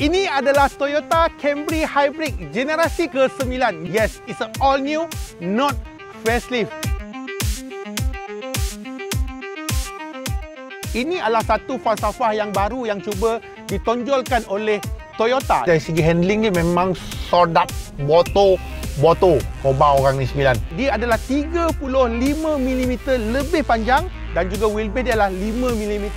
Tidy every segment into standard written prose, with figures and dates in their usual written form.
Ini adalah Toyota Camry Hybrid generasi ke-9. Yes, it's an all new, not facelift. Ini adalah satu falsafah yang baru yang cuba ditonjolkan oleh Toyota. Dari segi handling ni memang sodap boto kobau orang ni 9. Dia adalah 35mm lebih panjang dan juga wheelbase dia adalah 5mm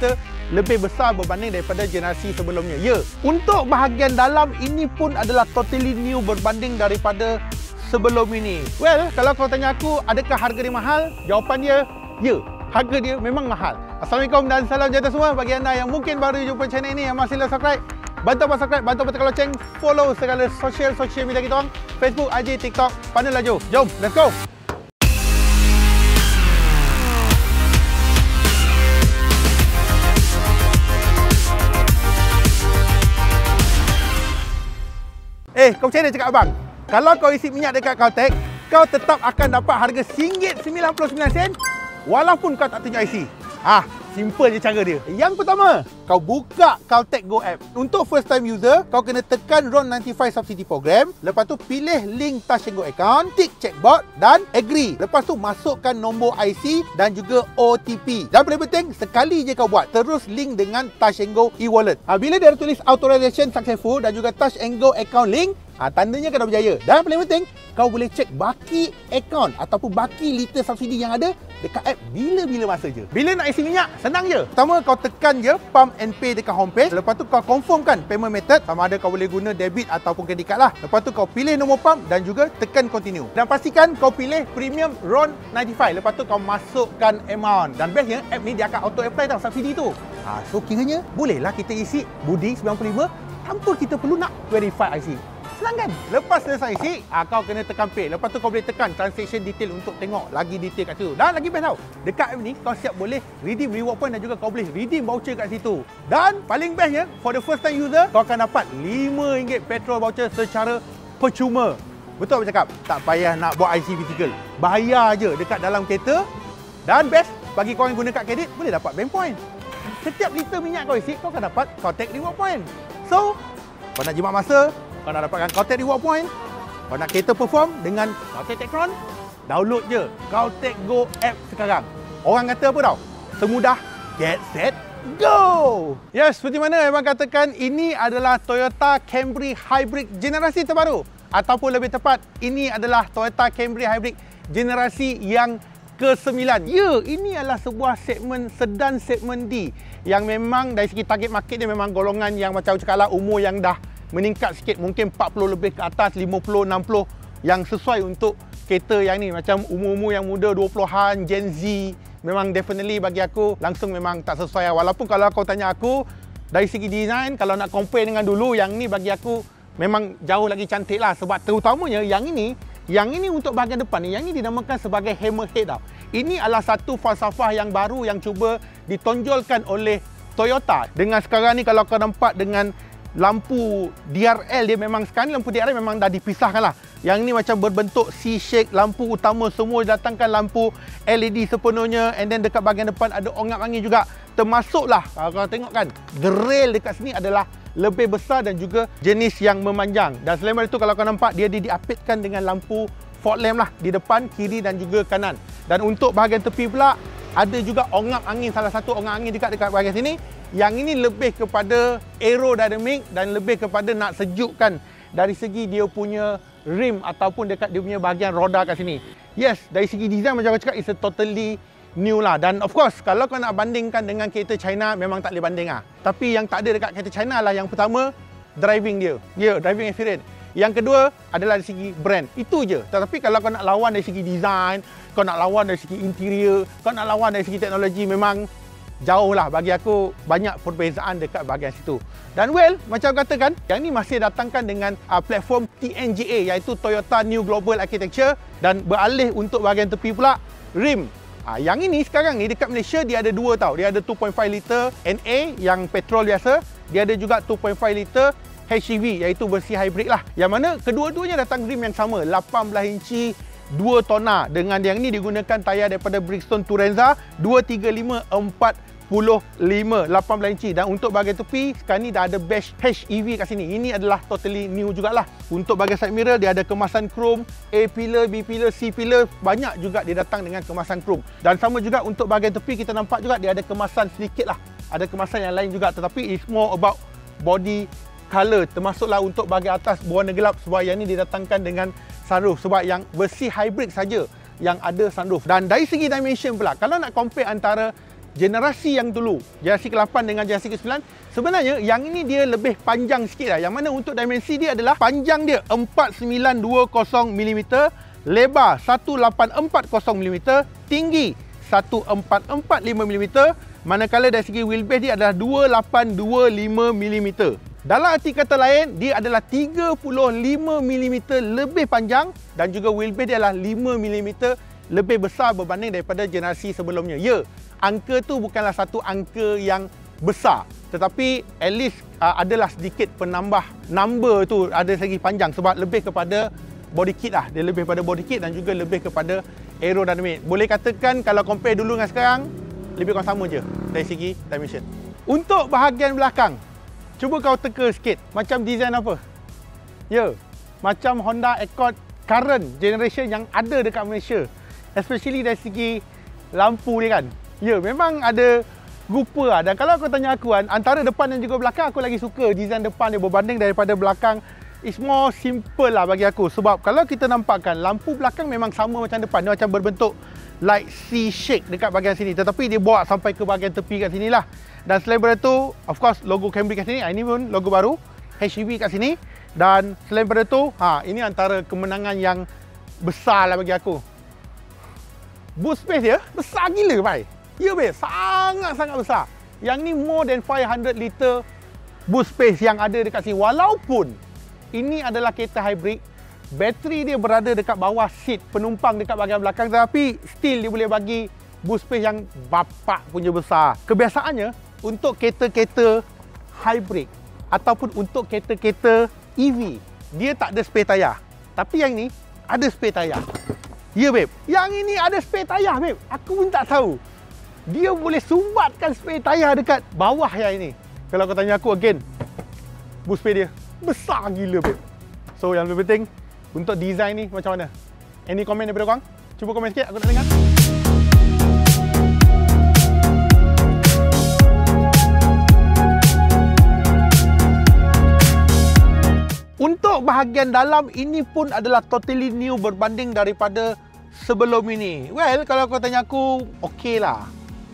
lebih besar berbanding daripada generasi sebelumnya. Ya, untuk bahagian dalam ini pun adalah totally new berbanding daripada sebelum ini. Well, kalau kau tanya aku, adakah harga dia mahal? Jawapan dia, ya. Harga dia memang mahal. Assalamualaikum dan salam sejahtera semua. Bagi anda yang mungkin baru jumpa channel ini, yang masih belum subscribe, bantu subscribe, bantu tekan loceng, follow segala social media kita orang, Facebook, IG, TikTok, pandai laju. Jom, let's go! Kau macam mana cakap abang? Kalau kau isi minyak dekat Caltex, kau tetap akan dapat harga RM1.99 walaupun kau tak tunjuk IC. Simple je cara dia. Yang pertama, kau buka Caltex Go app. Untuk first time user, kau kena tekan RON95 subsidi program. Lepas tu pilih link Touch 'n Go account, tick checkbox dan agree. Lepas tu masukkan nombor IC dan juga OTP. Dan paling penting, sekali je kau buat, terus link dengan Touch 'n Go e-wallet. Bila dia tulis authorization successful dan juga Touch 'n Go account link, tandanya kau dah berjaya. Dan paling penting, kau boleh cek baki akaun ataupun baki liter subsidi yang ada dekat app bila-bila masa je. Bila nak isi minyak, senang je. Pertama, kau tekan je Pump and Pay dekat homepage. Lepas tu kau confirmkan payment method, sama ada kau boleh guna debit ataupun credit card lah. Lepas tu kau pilih nombor pump dan juga tekan continue. Dan pastikan kau pilih premium RON95. Lepas tu kau masukkan amount. Dan bestnya, app ni dia akan auto apply tau subsidi tu. So kiranya bolehlah kita isi Budi 95 tanpa kita perlu nak verify IC. Senang kan? Lepas selesai isi, kau kena tekan pay. Lepas tu kau boleh tekan transaction detail untuk tengok lagi detail kat situ. Dan lagi best tau, dekat app ni kau siap boleh redeem reward point dan juga kau boleh redeem voucher kat situ. Dan paling bestnya, for the first time user, kau akan dapat RM5 petrol voucher secara percuma. Betul apa cakap? Tak payah nak buat IC physical. Bayar je dekat dalam kereta. Dan best, bagi kau yang guna kad kredit, boleh dapat bank point. Setiap liter minyak kau isi, kau akan dapat Caltex reward point. So, kau nak jimat masa, kau nak dapatkan Caltex reward point, kau nak kereta perform dengan Caltex Tekron, download je Caltex Go app sekarang. Orang kata apa tau? Semudah get set go. Yes, seperti mana abang katakan, ini adalah Toyota Camry Hybrid generasi terbaru, ataupun lebih tepat, ini adalah Toyota Camry Hybrid generasi yang ke-9. Ya, ini adalah sebuah segmen sedan segmen D yang memang dari segi target market dia memang golongan yang macam cakap lah, umur yang dah meningkat sikit, mungkin 40 lebih ke atas, 50, 60 yang sesuai untuk kereta yang ni. Macam umur-umur yang muda 20-an, Gen Z, memang definitely bagi aku langsung memang tak sesuai. Walaupun kalau kau tanya aku dari segi design, kalau nak compare dengan dulu, yang ni bagi aku memang jauh lagi cantik lah. Sebab terutamanya yang ini untuk bahagian depan ni, yang ini dinamakan sebagai hammerhead tau. Ini adalah satu falsafah yang baru yang cuba ditonjolkan oleh Toyota. Dengan sekarang ni kalau kau nampak dengan lampu DRL dia, memang sekarang ni lampu DRL memang dah dipisahkan lah. Yang ni macam berbentuk C-shape, lampu utama semua datangkan lampu LED sepenuhnya, and then dekat bahagian depan ada ongap angin juga. Termasuklah, kalau tengok kan, grill dekat sini adalah lebih besar dan juga jenis yang memanjang. Dan selain itu, kalau kau nampak, dia diapitkan dengan lampu fog lamp lah di depan, kiri dan juga kanan. Dan untuk bahagian tepi pula, ada juga ongap angin, salah satu ongap angin dekat bahagian sini. Yang ini lebih kepada aerodynamic dan lebih kepada nak sejukkan dari segi dia punya rim ataupun dekat dia punya bahagian roda kat sini. Yes, dari segi design macam aku cakap, it's a totally new lah. Dan of course, kalau kau nak bandingkan dengan kereta China, memang tak boleh banding lah. Tapi yang tak ada dekat kereta China lah, yang pertama, driving dia. Ya, driving experience. Yang kedua adalah dari segi brand. Itu je. Tetapi kalau kau nak lawan dari segi design, kau nak lawan dari segi interior, kau nak lawan dari segi teknologi, memang jauh lah. Bagi aku banyak perbezaan dekat bahagian situ. Dan well, macam katakan, yang ni masih datangkan dengan platform TNGA, iaitu Toyota New Global Architecture, dan beralih untuk bahagian tepi pula rim. Yang ini sekarang ni dekat Malaysia dia ada dua tau. Dia ada 2.5 liter NA yang petrol biasa, dia ada juga 2.5 liter HEV, iaitu versi hybrid lah. Yang mana kedua-duanya datang rim yang sama, 18 inci 2 tona. Dengan yang ni digunakan tayar daripada Bridgestone Turanza 235/40 18 inci. Dan untuk bahagian tepi, sekarang ni dah ada badge HEV kat sini. Ini adalah totally new jugalah. Untuk bahagian side mirror, dia ada kemasan chrome, A pillar, B pillar, C pillar. Banyak juga dia datang dengan kemasan chrome. Dan sama juga untuk bahagian tepi, kita nampak juga dia ada kemasan sedikit lah. Ada kemasan yang lain juga, tetapi it's more about body color. Termasuklah untuk bahagian atas berwarna gelap, sebab yang ni didatangkan dengan sunroof. Sebab yang versi hybrid saja yang ada sunroof. Dan dari segi dimension pula, kalau nak compare antara generasi yang dulu, generasi ke-8 dengan generasi ke-9, sebenarnya yang ini dia lebih panjang sikit lah. Yang mana untuk dimensi dia adalah panjang dia 4920mm, lebar 1840mm, tinggi 1445mm, manakala dari segi wheelbase dia adalah 2825mm. Dalam arti kata lain, dia adalah 35mm lebih panjang dan juga wheelbase dia adalah 5mm lebih besar berbanding daripada generasi sebelumnya. Ya, angka tu bukanlah satu angka yang besar, tetapi at least adalah sedikit penambah number tu ada segi panjang sebab lebih kepada body kit lah. Dia lebih pada body kit dan juga lebih kepada aerodynamic. Boleh katakan kalau compare dulu dengan sekarang, lebih kurang sama je dari segi dimension. Untuk bahagian belakang, cuba kau teka sikit, macam design apa? Ya, macam Honda Accord current generation yang ada dekat Malaysia. Especially dari segi lampu dia kan. Ya, memang ada rupa lah. Dan kalau kau tanya aku kan, antara depan dan juga belakang, aku lagi suka design depan dia berbanding daripada belakang. It's more simple lah bagi aku. Sebab kalau kita nampakkan, lampu belakang memang sama macam depan. Dia macam berbentuk like C shape dekat bahagian sini. Tetapi dia bawa sampai ke bahagian tepi kat sini lah. Dan selain daripada tu, of course logo Camry kat sini. Ini pun logo baru, HEV kat sini. Dan selain daripada tu, ini antara kemenangan yang besar lah bagi aku. Boot space dia besar gila, bai. Ya, babe, sangat-sangat besar. Yang ni more than 500 liter boot space yang ada dekat sini. Walaupun ini adalah kereta hybrid, bateri dia berada dekat bawah seat penumpang dekat bahagian belakang, tetapi still dia boleh bagi boot space yang bapak punya besar. Kebiasaannya untuk kereta-kereta hybrid ataupun untuk kereta-kereta EV, dia tak ada spare tayar. Tapi yang ni ada spare tayar. Ya, babe. Yang ini ada spare tayar, babe. Aku pun tak tahu. Dia boleh sumbatkan spare tayar dekat bawah yang ini. Kalau kau tanya aku again, boot space dia besar gila, babe. So yang lebih penting, untuk design ni macam mana? Any komen daripada korang? Cuba komen sikit, aku nak dengar. Untuk bahagian dalam, ini pun adalah totally new berbanding daripada sebelum ini. Well, kalau kau tanya aku, okey lah.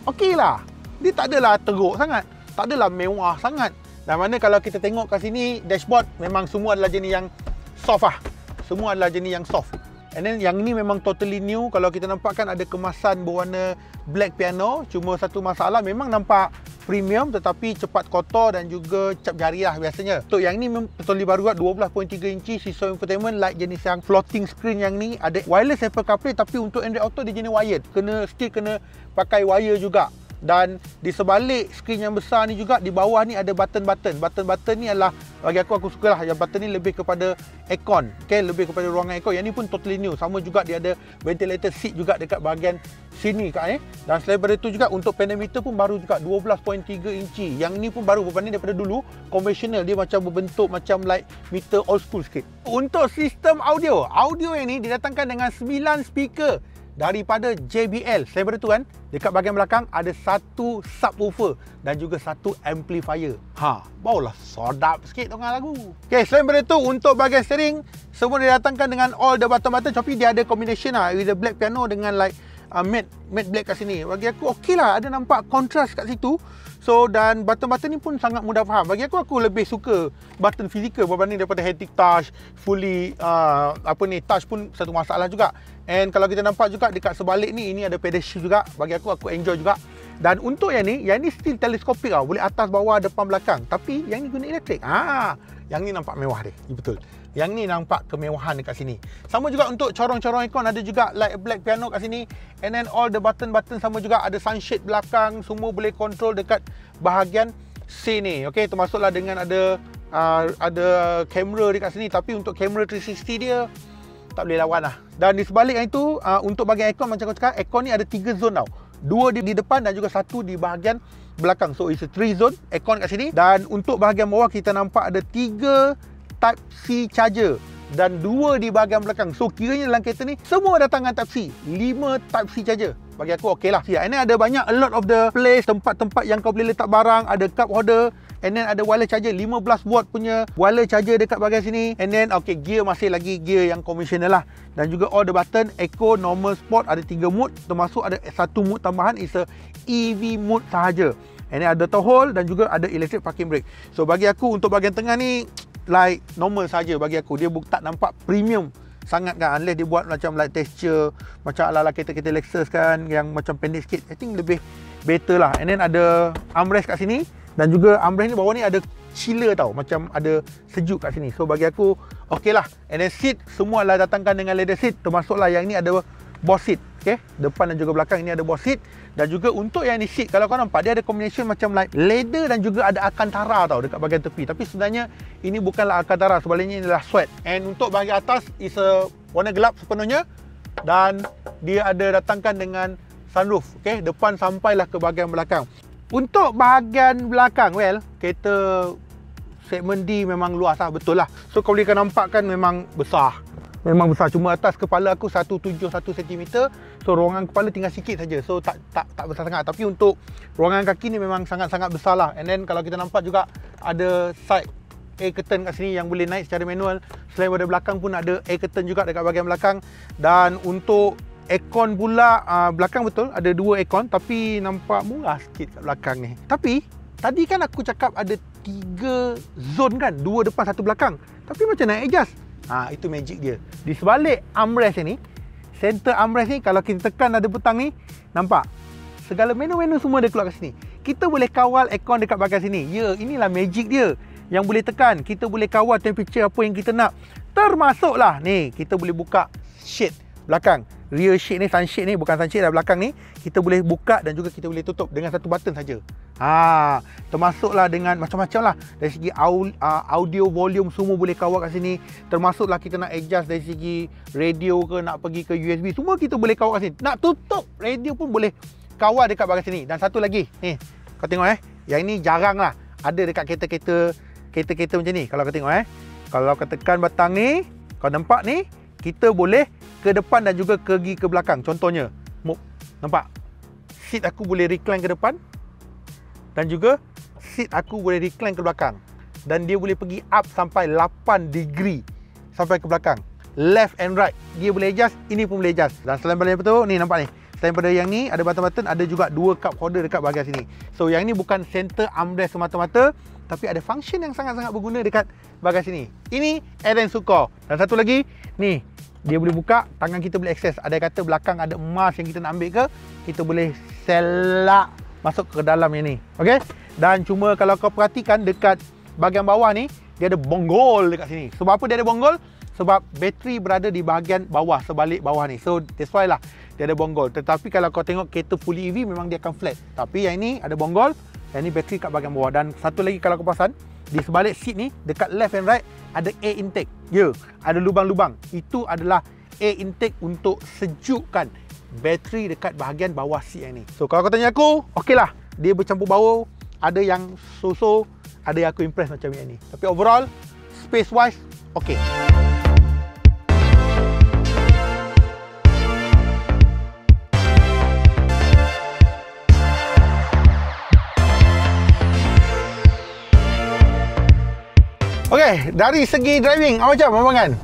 Okey lah. Dia tak adalah teruk sangat. Tak adalah mewah sangat. Dan mana kalau kita tengok kat sini, dashboard memang semua adalah jenis yang soft lah. Semua adalah jenis yang soft. And then yang ni memang totally new. Kalau kita nampakkan ada kemasan berwarna black piano. Cuma satu masalah, memang nampak premium tetapi cepat kotor dan juga cap jari lah biasanya. Untuk yang ni totally baru buat 12.3 inci sistem infotainment like jenis yang floating screen. Yang ni ada wireless Apple CarPlay, tapi untuk Android Auto dia jenis wired. Still kena pakai wire juga. Dan di sebalik skrin yang besar ni juga, di bawah ni ada button-button. Button-button ni adalah, bagi aku suka lah. Yang button ni lebih kepada aircon, okay? Lebih kepada ruangan aircon. Yang ni pun totally new. Sama juga dia ada ventilator seat juga dekat bahagian sini kat. Dan selain daripada itu juga, untuk pedometer pun baru juga 12.3 inci. Yang ni pun baru berbanding daripada dulu. Konvensional dia macam berbentuk macam like meter old school sikit. Untuk sistem audio yang ni didatangkan dengan 9 speaker daripada JBL. Selain daripada tu kan, dekat bahagian belakang ada satu subwoofer dan juga satu amplifier. Barulah sedap sikit dengar lagu. Okay, selain daripada tu, untuk bahagian steering, semua didatangkan dengan all the button-button, tapi dia ada combination lah with the black piano dengan like matte black kat sini. Bagi aku okey lah, ada nampak kontras kat situ. So, dan button-button ni pun sangat mudah faham. Bagi aku lebih suka button fizikal berbanding daripada haptic touch, fully touch pun satu masalah juga. And kalau kita nampak juga dekat sebalik ni, ini ada pedal shift juga. Bagi aku enjoy juga. Dan untuk yang ni still teleskopik lah. Boleh atas, bawah, depan, belakang. Tapi yang ni guna elektrik. Yang ni nampak mewah dia. Betul. Yang ni nampak kemewahan dekat sini. Sama juga untuk corong-corong aircon, ada juga like black piano kat sini. And then all the button-button sama juga. Ada sunshade belakang, semua boleh control dekat bahagian sini. Okay, termasuklah dengan ada kamera dekat sini. Tapi untuk kamera 360 dia tak boleh lawan lah. Dan di sebalik yang itu, untuk bahagian aircon, macam aku cakap, aircon ni ada 3 zone tau. 2 di depan dan juga 1 di bahagian belakang. So it's a 3 zone aircon kat sini. Dan untuk bahagian bawah kita nampak ada 3 Type C charger dan 2 di bahagian belakang. So kiranya dalam kereta ni semua datang dengan Type C. 5 Type C charger. Bagi aku okey lah. Ini ada banyak, a lot of the place, tempat-tempat yang kau boleh letak barang. Ada cup holder. And then ada wireless charger, 15 watt punya wireless charger dekat bahagian sini. And then okay, gear masih lagi gear yang conventional lah. Dan juga all the button, Eco, Normal, Sport, ada 3 mode. Termasuk ada 1 mode tambahan, is a EV mode sahaja. And then ada tow haul dan juga ada electric parking brake. So bagi aku untuk bahagian tengah ni like normal saja bagi aku. Dia tak nampak premium sangat kan, unless dia buat macam like texture macam ala-ala kereta-kereta Lexus kan, yang macam pendek sikit. I think lebih better lah. And then ada armrest kat sini. Dan juga armrest ni bawah ni ada chiller tau, macam ada sejuk kat sini. So bagi aku okey lah. And then seat semua lah datangkan dengan leather seat. Termasuklah yang ni ada boss seat. Okay, depan dan juga belakang ini ada boss seat. Dan juga untuk yang ni seat, kalau kau nampak dia ada combination macam like leather dan juga ada Alcantara tau dekat bahagian tepi. Tapi sebenarnya ini bukanlah Alcantara, sebaliknya ini adalah suede. And untuk bahagian atas is a warna gelap sepenuhnya. Dan dia ada datangkan dengan sunroof. Okay, depan sampailah ke bahagian belakang. Untuk bahagian belakang, well, kereta segmen D memang luas lah, betul lah. So kau boleh nampakkan memang besar. Memang besar, cuma atas kepala aku 171 cm. So ruangan kepala tinggal sikit saja. So tak besar sangat. Tapi untuk ruangan kaki ni memang sangat-sangat besar lah. And then kalau kita nampak juga ada side air curtain kat sini yang boleh naik secara manual. Selain pada belakang pun ada air curtain juga dekat bahagian belakang. Dan untuk aircon pula, belakang betul ada 2 aircon, tapi nampak murah sikit kat belakang ni. Tapi tadi kan aku cakap ada 3 zone kan, 2 depan 1 belakang. Tapi macam nak adjust? Itu magic dia. Di sebalik armrest ni, center armrest ni, kalau kita tekan ada butang ni, nampak segala menu-menu semua dia keluar kat sini. Kita boleh kawal aircon dekat bahagian sini. Ya, inilah magic dia yang boleh tekan. Kita boleh kawal temperature apa yang kita nak. Termasuklah ni, kita boleh buka shade belakang. Rear shade ni, sunshade ni, bukan sunshade dah belakang ni, kita boleh buka dan juga kita boleh tutup dengan 1 button saja. Termasuklah dengan macam-macam lah. Dari segi audio volume semua boleh kawal kat sini. Termasuklah kita nak adjust dari segi radio ke, nak pergi ke USB, semua kita boleh kawal kat sini. Nak tutup radio pun boleh kawal dekat bahagian sini. Dan satu lagi, ni kau tengok yang ni jarang lah ada dekat kereta-kereta macam ni. Kalau kau tengok kalau kau tekan batang ni, kau nampak ni, kita boleh ke depan dan juga pergi ke belakang. Contohnya, nampak? Seat aku boleh recline ke depan dan juga seat aku boleh recline ke belakang. Dan dia boleh pergi up sampai 8 degree sampai ke belakang. Left and right, dia boleh adjust, ini pun boleh adjust. Dan selain pada itu, ni nampak ni, selain pada yang ni ada button-button, ada juga 2 cup holder dekat bahagian sini. So yang ni bukan center armrest semata-mata, tapi ada function yang sangat-sangat berguna dekat bahagian sini. Ini Aaron Sucor. Dan satu lagi, ni dia boleh buka, tangan kita boleh akses. Ada kata belakang ada emas yang kita nak ambil ke, kita boleh selak masuk ke dalam yang ni. Okey? Dan cuma kalau kau perhatikan dekat bahagian bawah ni, dia ada bonggol dekat sini. Sebab apa dia ada bonggol? Sebab bateri berada di bahagian bawah, sebalik bawah ni. So that's why lah dia ada bonggol. Tetapi kalau kau tengok kereta fully EV memang dia akan flat. Tapi yang ini ada bonggol, yang ni bateri kat bahagian bawah. Dan satu lagi kalau kau perasan, di sebalik seat ni, dekat left and right, ada air intake. Ya, ada lubang-lubang. Itu adalah air intake untuk sejukkan bateri dekat bahagian bawah seat yang ni. So kalau kau tanya aku, okey lah, dia bercampur bau. Ada yang so-so, ada yang aku impress macam yang ni. Tapi overall, space wise, okey. Okey, dari segi driving, macam Abang kan?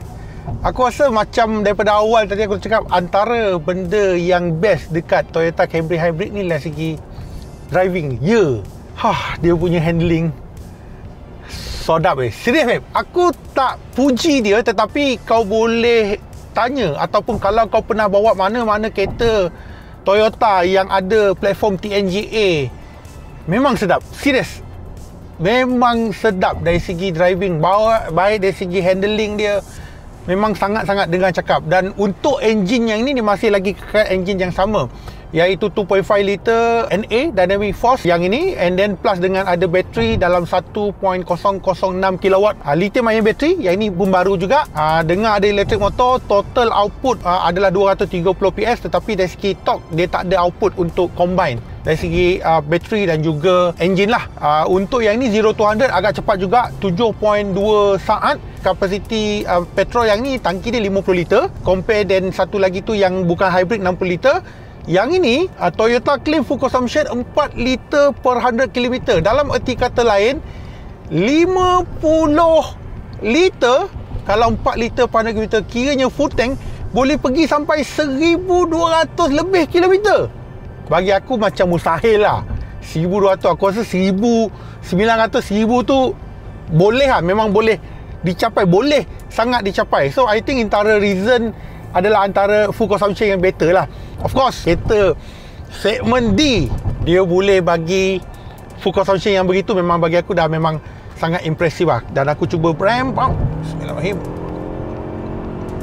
Aku rasa macam daripada awal tadi aku cakap, antara benda yang best dekat Toyota Camry Hybrid ni dari segi driving. Ya, dia punya handling sodap serius babe. Aku tak puji dia, tetapi kau boleh tanya ataupun kalau kau pernah bawa mana-mana kereta Toyota yang ada platform TNGA, memang sedap, serius. Memang sedap dari segi driving, baik dari segi handling dia, memang sangat-sangat dengan cakap. Dan untuk enjin yang ni, dia masih lagi kekal enjin yang sama, iaitu 2.5 liter NA Dynamic Force yang ini, and then plus dengan ada bateri dalam 1.006 kW lithium ion battery. Yang ini pun baru juga. Dengan ada electric motor, total output adalah 230 PS, tetapi dari segi torque dia tak ada output untuk combine. dari segi bateri dan juga enjin lah. Untuk yang ni 0 to 100 agak cepat juga, 7.2 saat. Kapasiti petrol yang ni tangki dia 50 liter, compare dan satu lagi tu yang bukan hybrid 60 liter. Yang ini Toyota claim full consumption 4 liter per 100 km. Dalam erti kata lain, 50 liter kalau 4 liter per 100 km, kiranya full tank boleh pergi sampai 1200 lebih kilometer. Bagi aku macam mustahil lah. 1200, aku rasa 1900, 1000 tu boleh lah, memang boleh dicapai, boleh sangat dicapai. So I think antara reason adalah antara full consumption yang better lah. Of course, kereta segmen D dia boleh bagi full consumption yang begitu, memang bagi aku dah memang sangat impresif lah. Dan aku cuba ramp up. Bismillahirrahmanirrahim.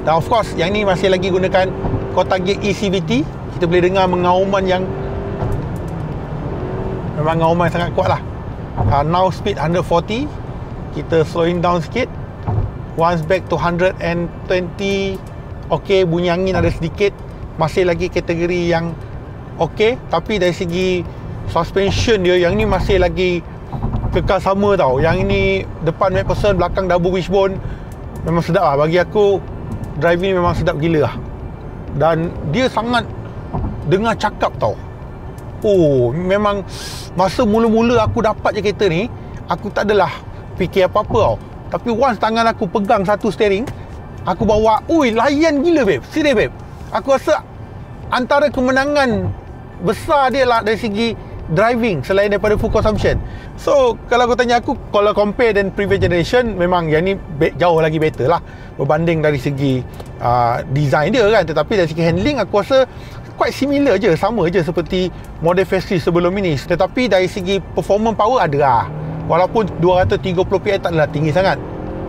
Dan of course, yang ni masih lagi gunakan Kota Gate eCVT. Kita boleh dengar mengauman yang memang ngauman sangat kuat lah. Now speed 140. Kita slowing down sikit. Once back to 120. Okay, bunyi angin ada sedikit. Masih lagi kategori yang okay. Tapi dari segi suspension dia, yang ni masih lagi kekal sama tau. Yang ni depan McPherson, belakang double wishbone. Memang sedap lah. Bagi aku, driving ni memang sedap gila lah. Dan dia sangat dengar cakap tau. Oh, memang masa mula-mula aku dapat je kereta ni, aku tak adalah fikir apa-apa tau. Tapi once tangan aku pegang satu steering, aku bawa, ui, layan gila babe. Serius babe. Aku rasa antara kemenangan besar dia lah dari segi driving selain daripada full consumption. So, kalau kau tanya aku, kalau compare dengan previous generation, memang yang ni jauh lagi better lah berbanding dari segi design dia kan. Tetapi dari segi handling, aku rasa quite similar je, sama je seperti model facelift sebelum ini. Tetapi dari segi performance power ada lah. Walaupun 230 PI tak adalah tinggi sangat,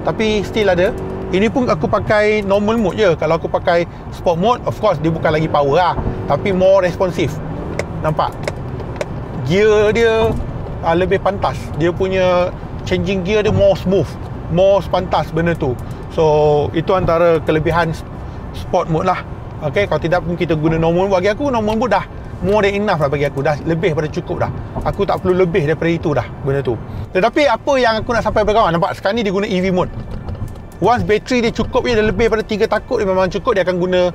tapi still ada. Ini pun aku pakai normal mode je. Kalau aku pakai sport mode, of course dia bukan lagi power lah, tapi more responsive. Nampak? Gear dia lebih pantas. Dia punya changing gear dia more smooth, more pantas benda tu. So itu antara kelebihan sport mode lah. Okay, kalau tidak pun kita guna normal mode. Bagi aku normal mode dah more than enough lah bagi aku. Dah lebih daripada cukup dah. Aku tak perlu lebih daripada itu dah benda tu. Tetapi apa yang aku nak sampai pada kawan, nampak sekarang ni dia guna EV mode. Once bateri dia cukup, dia dah lebih pada 3 takuk, dia memang cukup, dia akan guna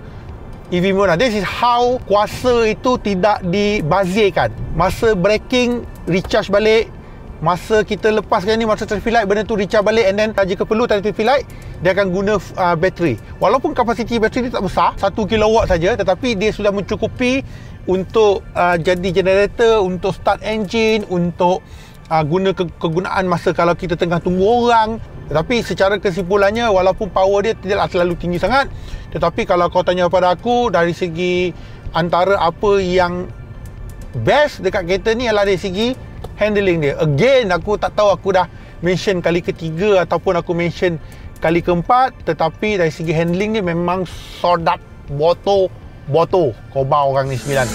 EV mode lah. This is how kuasa itu tidak dibazirkan. Masa braking, recharge balik. Masa kita lepaskan ni, masa traffic light, benda tu recharge balik. And then jika perlu traffic light, dia akan guna bateri. Walaupun kapasiti bateri dia tak besar, 1 kW saja, tetapi dia sudah mencukupi untuk jadi generator, untuk start engine, untuk guna kegunaan masa kalau kita tengah tunggu orang. Tetapi secara kesimpulannya, walaupun power dia tidaklah terlalu tinggi sangat, tetapi kalau kau tanya pada aku, dari segi antara apa yang best dekat kereta ni adalah dari segi handling dia. Again, aku tak tahu aku dah mention kali ketiga ataupun aku mention kali keempat, tetapi dari segi handling dia memang sodat boto kau bawa orang ni 9.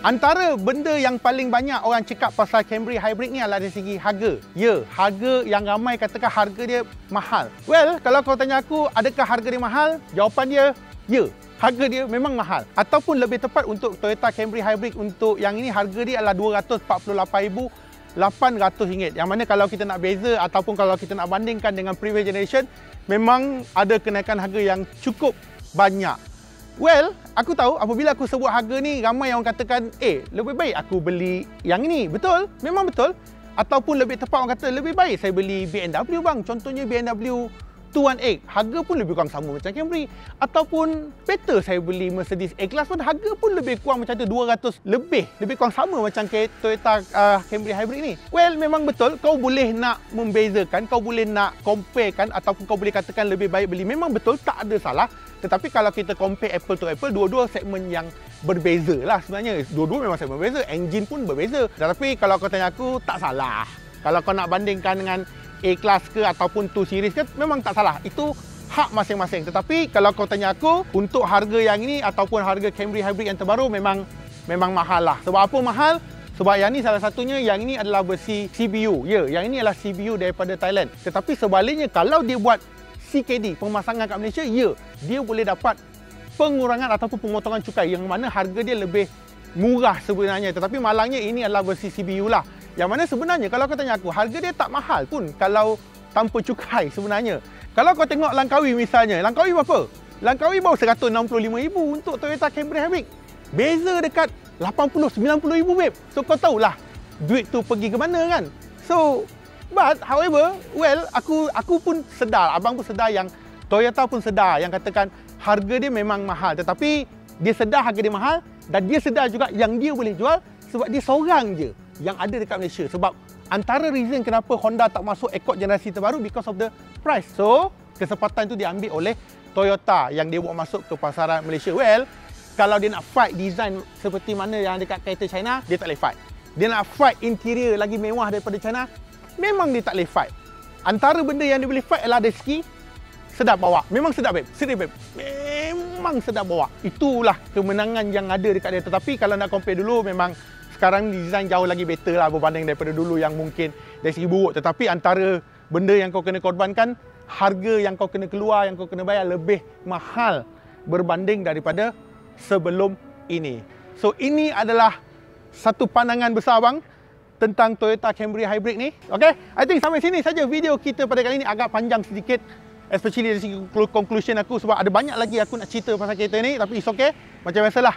Antara benda yang paling banyak orang cakap pasal Camry Hybrid ni adalah dari segi harga. Ya, harga yang ramai katakan harga dia mahal. Well, kalau kau tanya aku, adakah harga dia mahal? Jawapan dia, ya. Harga dia memang mahal. Ataupun lebih tepat untuk Toyota Camry Hybrid untuk yang ini, harga dia adalah RM248,800. Yang mana kalau kita nak beza ataupun kalau kita nak bandingkan dengan previous generation, memang ada kenaikan harga yang cukup banyak. Well, aku tahu apabila aku sebut harga ni, ramai yang katakan, lebih baik aku beli yang ini. Betul, memang betul. Ataupun lebih tepat orang kata, lebih baik saya beli BMW bang. Contohnya BMW 218, harga pun lebih kurang sama macam Camry. Ataupun better saya beli Mercedes A-Class pun harga pun lebih kurang macam tu, 200 lebih kurang sama macam Toyota Camry Hybrid ni. Well, memang betul, kau boleh nak membezakan, kau boleh nak comparekan, ataupun kau boleh katakan lebih baik beli. Memang betul, tak ada salah. Tetapi kalau kita compare apple to apple, dua-dua segmen yang berbeza lah sebenarnya. Dua-dua memang segmen berbeza, engine pun berbeza. Tetapi kalau kau tanya aku, tak salah. Kalau kau nak bandingkan dengan A-Class ke ataupun 2 Series ke, memang tak salah. Itu hak masing-masing. Tetapi kalau kau tanya aku, untuk harga yang ini ataupun harga Camry Hybrid yang terbaru, memang memang mahal lah. Sebab apa mahal? Sebab yang ni salah satunya, yang ini adalah versi CBU. Ya, yang ini adalah CBU daripada Thailand. Tetapi sebaliknya, kalau dia buat CKD, pemasangan kat Malaysia, ya, dia boleh dapat pengurangan ataupun pemotongan cukai yang mana harga dia lebih murah sebenarnya. Tetapi malangnya ini adalah versi CBU lah. Yang mana sebenarnya kalau kau tanya aku, harga dia tak mahal pun kalau tanpa cukai sebenarnya. Kalau kau tengok Langkawi misalnya, Langkawi berapa? Langkawi baru 165,000 untuk Toyota Camry Hybrid. Beza dekat 80-90,000 babe. So kau tahulah duit tu pergi ke mana kan. So but however, well, aku pun sedar, abang pun sedar, yang Toyota pun sedar yang katakan harga dia memang mahal, tetapi dia sedar harga dia mahal dan dia sedar juga yang dia boleh jual sebab dia seorang je yang ada dekat Malaysia. Sebab antara reason kenapa Honda tak masuk Accord generasi terbaru because of the price. So kesempatan tu diambil oleh Toyota yang dia buat masuk ke pasaran Malaysia. Well, kalau dia nak fight design seperti mana yang dekat kereta China, dia tak boleh fight. Dia nak fight interior lagi mewah daripada China, memang dia tak boleh fight. Antara benda yang dia boleh fight adalah dari segi sedap bawa. Memang sedap babe, serius babe. Memang sedap bawa. Itulah kemenangan yang ada dekat dia. Tetapi kalau nak compare dulu, memang sekarang design jauh lagi better lah berbanding daripada dulu yang mungkin dari segi buruk. Tetapi antara benda yang kau kena korbankan, harga yang kau kena keluar, yang kau kena bayar lebih mahal berbanding daripada sebelum ini. So ini adalah satu pandangan besar bang tentang Toyota Camry Hybrid ni. Okay, I think sampai sini saja video kita pada kali ini. Agak panjang sedikit, especially dari segi conclusion aku, sebab ada banyak lagi aku nak cerita pasal kereta ni. Tapi it's okay, macam biasalah.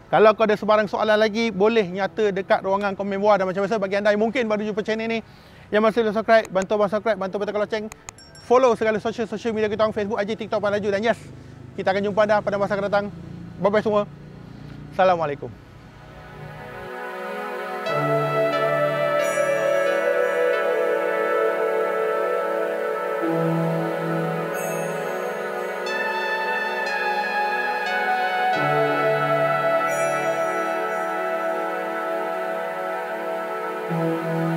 Kalau kau ada sebarang soalan lagi, boleh nyata dekat ruangan komen bawah. Dan macam biasa, bagi anda yang mungkin baru jumpa channel ni, yang masih belum subscribe, bantu abang subscribe, bantu tekan loceng, follow segala social media kita orang, Facebook, IG, TikTok, Panlaju. Dan yes, kita akan jumpa anda pada masa akan datang. Bye-bye semua. Assalamualaikum. Thank you.